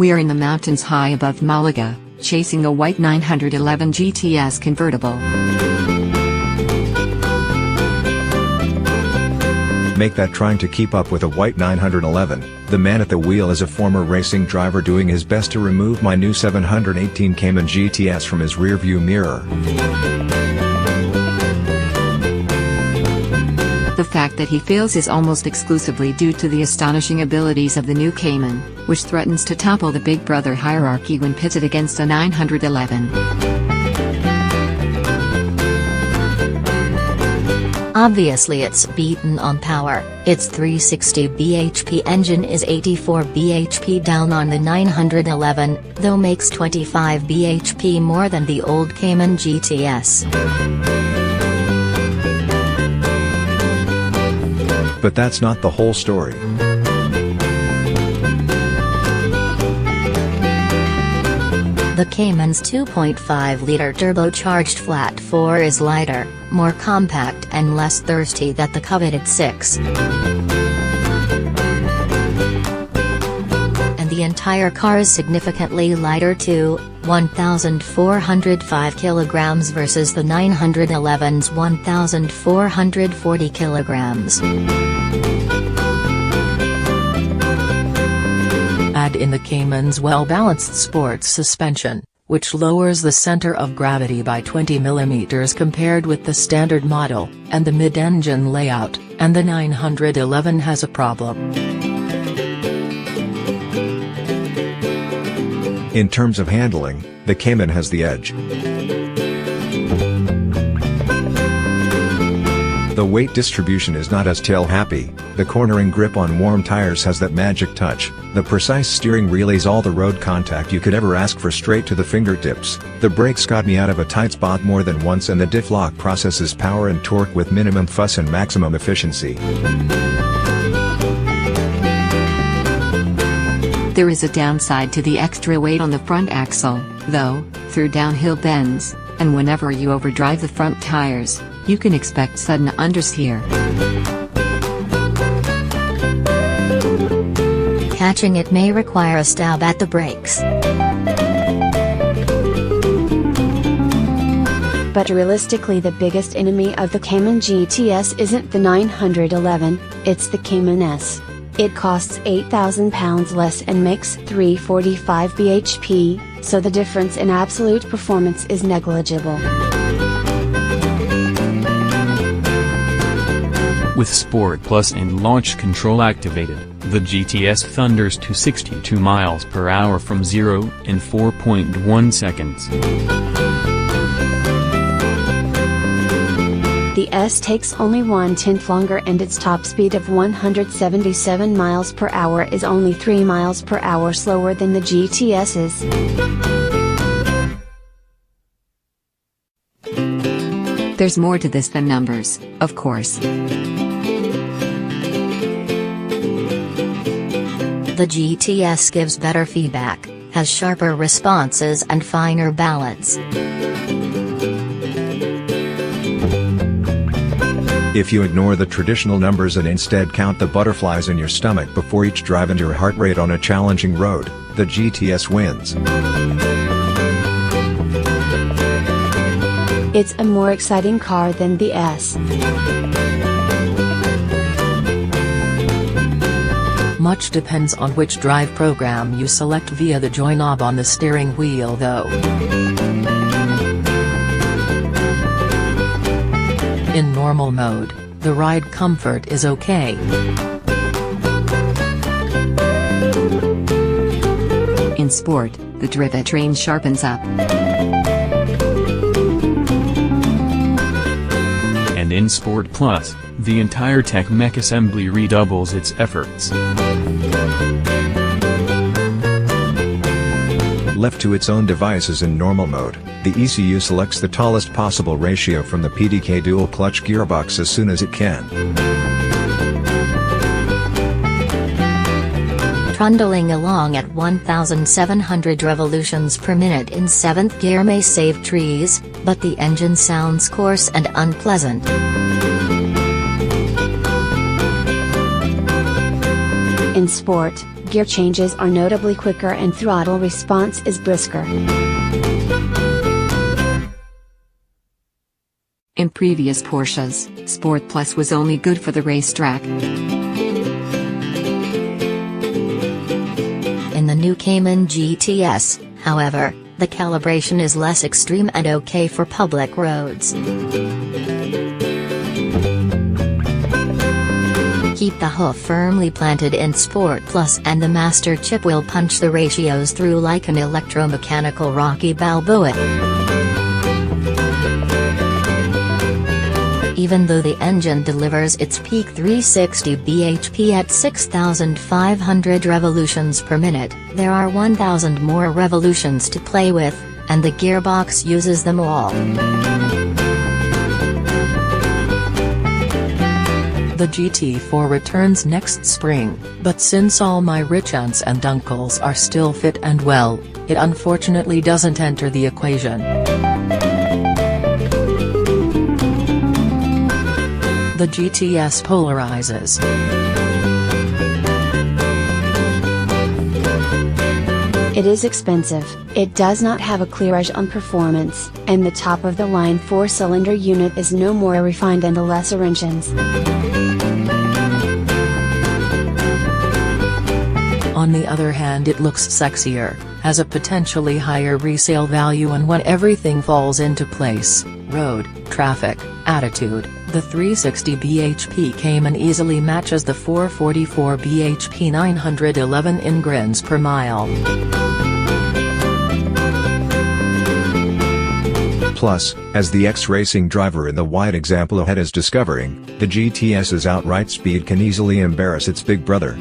We are in the mountains high above Malaga, chasing a white 911 GTS convertible. Make that trying to keep up with a white 911, the man at the wheel is a former racing driver doing his best to remove my new 718 Cayman GTS from his rearview mirror. The fact that he fails is almost exclusively due to the astonishing abilities of the new Cayman, which threatens to topple the Big Brother hierarchy when pitted against a 911. Obviously it's beaten on power. Its 360 bhp engine is 84 bhp down on the 911, though makes 25 bhp more than the old Cayman GTS. But that's not the whole story. The Cayman's 2.5-liter turbocharged flat 4 is lighter, more compact and less thirsty than the coveted 6. And the entire car is significantly lighter too, 1,405 kilograms versus the 911's 1,440 kilograms. Add in the Cayman's well-balanced sports suspension, which lowers the center of gravity by 20 mm compared with the standard model, and the mid-engine layout, and the 911 has a problem. In terms of handling, the Cayman has the edge. The weight distribution is not as tail-happy, the cornering grip on warm tires has that magic touch, the precise steering relays all the road contact you could ever ask for straight to the fingertips, the brakes got me out of a tight spot more than once, and the diff lock processes power and torque with minimum fuss and maximum efficiency. There is a downside to the extra weight on the front axle, though, through downhill bends, and whenever you overdrive the front tires, you can expect sudden understeer. Catching it may require a stab at the brakes. But realistically, the biggest enemy of the Cayman GTS isn't the 911, it's the Cayman S. It costs £8,000 less and makes 345 bhp, so the difference in absolute performance is negligible. With Sport Plus and launch control activated, the GTS thunders to 62 miles per hour from 0 in 4.1 seconds. The S takes only 1/10 longer, and its top speed of 177 miles per hour is only 3 miles per hour slower than the GTS's. There's more to this than numbers, of course. The GTS gives better feedback, has sharper responses and finer balance. If you ignore the traditional numbers and instead count the butterflies in your stomach before each drive and your heart rate on a challenging road, the GTS wins. It's a more exciting car than the S. Much depends on which drive program you select via the joy knob on the steering wheel though. In normal mode, the ride comfort is okay. In sport, the drivetrain sharpens up. And in Sport Plus, the entire tech mech assembly redoubles its efforts. Left to its own devices in normal mode, the ECU selects the tallest possible ratio from the PDK dual-clutch gearbox as soon as it can. Trundling along at 1,700 revolutions per minute in 7th gear may save trees, but the engine sounds coarse and unpleasant. In sport, gear changes are notably quicker and throttle response is brisker. In previous Porsches, Sport Plus was only good for the racetrack. In the new Cayman GTS, however, the calibration is less extreme and okay for public roads. Keep the hoof firmly planted in Sport Plus and the master chip will punch the ratios through like an electromechanical Rocky Balboa. Even though the engine delivers its peak 360 bhp at 6,500 revolutions per minute, there are 1,000 more revolutions to play with, and the gearbox uses them all. The GT4 returns next spring, but since all my rich aunts and uncles are still fit and well, it unfortunately doesn't enter the equation. The GTS polarizes. It is expensive, it does not have a clear edge on performance, and the top-of-the-line 4-cylinder unit is no more refined than the lesser engines. On the other hand, it looks sexier, has a potentially higher resale value, and when everything falls into place, road, traffic, attitude, the 360 bhp Cayman easily matches the 444 bhp 911 ingrins per mile. Plus, as the ex-racing driver in the wide example ahead is discovering, the GTS's outright speed can easily embarrass its big brother.